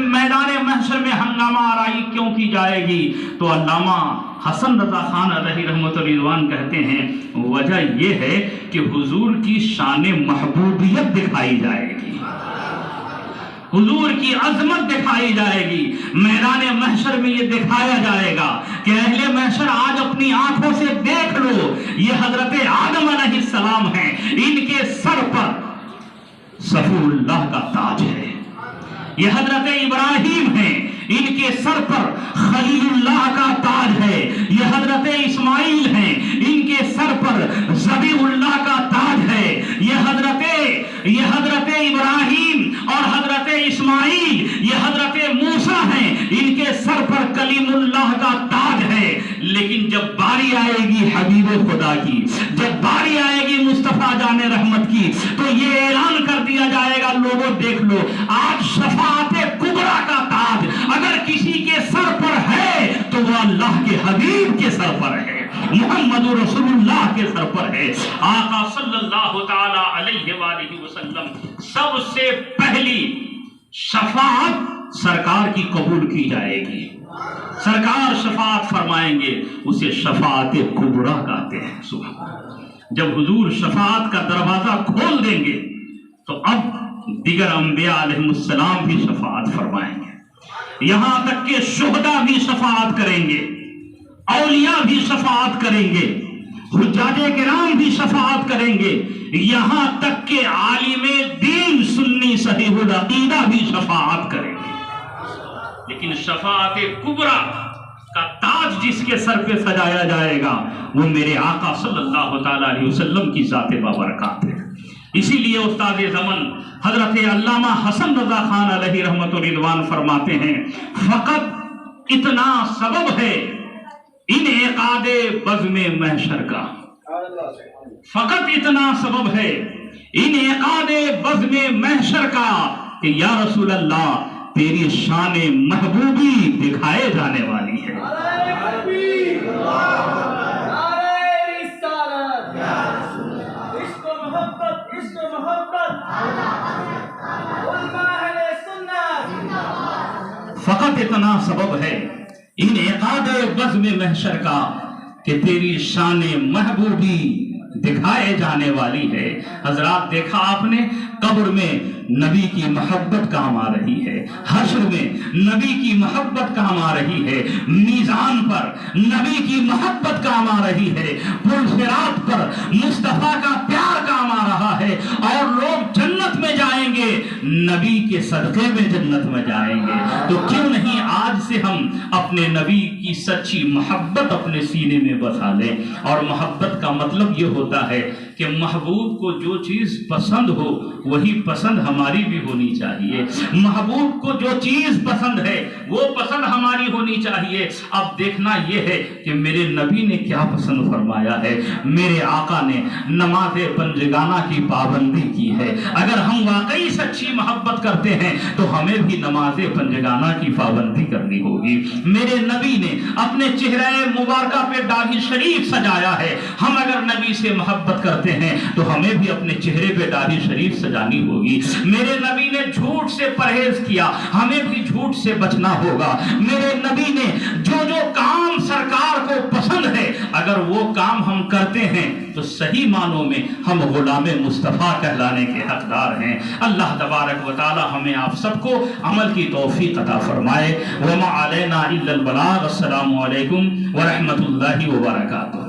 میدان محشر میں ہنگامہ آرائی کیوں کی جائے گی؟ تو علامہ حسن رضا خان علیہ رحمۃ رضوان کہتے ہیں وجہ یہ ہے کہ حضور کی شان محبوبیت دکھائی جائے گی، حضور کی عظمت دکھائی جائے گی۔ میدان محشر میں یہ دکھایا جائے گا کہ اہل محشر آج اپنی آنکھوں سے دیکھ لو، یہ حضرت آدم علیہ السلام ہیں، ان کے سر پر صفو اللہ کا تاج ہے۔ یہ حضرت ابراہیم ہیں، ان کے سر پر خلیل اللہ کا تاج ہے۔ یہ حضرت اسماعیل ہیں، ان کے سر پر ذبیح اللہ کا تاج ہے۔ یہ حضرت ابراہیم اور حضرت اسماعیل، یہ حضرت موسیٰ ہیں، ان کے سر پر کلیم اللہ کا تاج ہے۔ لیکن جب باری آئے گی حبیب خدا کی، جب باری آئے گی مصطفیٰ جان رحمت کی، تو یہ اعلان کر دیا جائے گا لوگوں دیکھ لو، آج شفاعت کبریٰ کا تاج اگر کسی کے سر پر ہے تو وہ اللہ کے حبیب کے سر پر ہے، محمد رسول اللہ کے سر پر ہے۔ آقا صلی اللہ تعالی علیہ وآلہ وسلم سب سے پہلی شفاعت سرکار کی قبول کی جائے گی، سرکار شفاعت فرمائیں گے، اسے شفاعت کبریٰ کہتے ہیں۔ سبحان اللہ۔ جب حضور شفاعت کا دروازہ کھول دیں گے تو اب دیگر انبیاء علیہ السلام بھی شفاعت فرمائیں گے، یہاں تک کہ شہداء بھی شفاعت کریں گے، اولیاء بھی شفاعت کریں گے، حجاج کرام بھی شفاعت کریں گے، یہاں تک کہ عالم دین سنی صحیح العقیدہ بھی شفاعت کریں گے۔ لیکن شفاعت کبریٰ کا تاج جس کے سر پہ سجایا جائے گا وہ میرے آقا صلی اللہ تعالی علیہ وسلم کی ذات بابرکات ہے۔ اسی لیے استاد زمن حضرت علامہ حسن رضا خان علیہ رحمۃ رضوان فرماتے ہیں فقط اتنا سبب ہے انعقاد بزم محشر کا، فقط اتنا سبب ہے انعقاد بزم محشر کا کہ یا رسول اللہ تیری شان محبوبی دکھائے جانے والی ہے۔ فقط اتنا سبب ہے انعقاد بزم محشر کا کہ تیری شان محبوبی دکھائے جانے والی ہے۔ حضرات دیکھا آپ نے قبر میں نبی کی محبت کام آ رہی ہے، حشر میں نبی کی محبت کام آ رہی ہے، میزان پر نبی کی محبت کام آ رہی ہے، پل صراط پر مصطفیٰ کا پیار کام آ رہا ہے، اور لوگ جنت میں جائیں گے نبی کے صدقے میں جنت میں جائیں گے۔ تو کیوں نہیں آج سے ہم اپنے نبی کی سچی محبت اپنے سینے میں بسا لیں؟ اور محبت کا مطلب یہ ہوتا ہے کہ محبوب کو جو چیز پسند ہو وہی پسند ہماری بھی ہونی چاہیے، محبوب کو جو چیز پسند ہے وہ پسند ہماری ہونی چاہیے۔ اب دیکھنا یہ ہے کہ میرے نبی نے کیا پسند فرمایا ہے۔ میرے آقا نے نماز پنجگانہ کی پابندی کی ہے۔ اگر ہم واقعی سچی محبت کرتے ہیں تو ہمیں بھی نماز پنجگانہ کی پابندی کرنی ہوگی۔ میرے نبی نے اپنے چہرے مبارکہ پہ داڑھی شریف سجایا ہے، ہم اگر نبی سے محبت کرتے ہیں تو ہمیں بھی اپنے چہرے پہ داڑھی شریف سجانی ہوگی۔ میرے نبی نے جھوٹ سے پرہیز کیا، ہمیں بھی جھوٹ سے بچنا ہوگا۔ میرے نبی نے جو کام سرکار کو پسند ہے اگر وہ کام ہم کرتے ہیں تو صحیح معنوں میں ہم غلام مصطفیٰ کہلانے کے حقدار ہیں۔ اللہ تبارک و تعالی ہمیں آپ سب کو عمل کی توفیق عطا فرمائے۔ وما علینا الا البلاغ۔ السلام علیکم ورحمۃ اللہ وبرکاتہ۔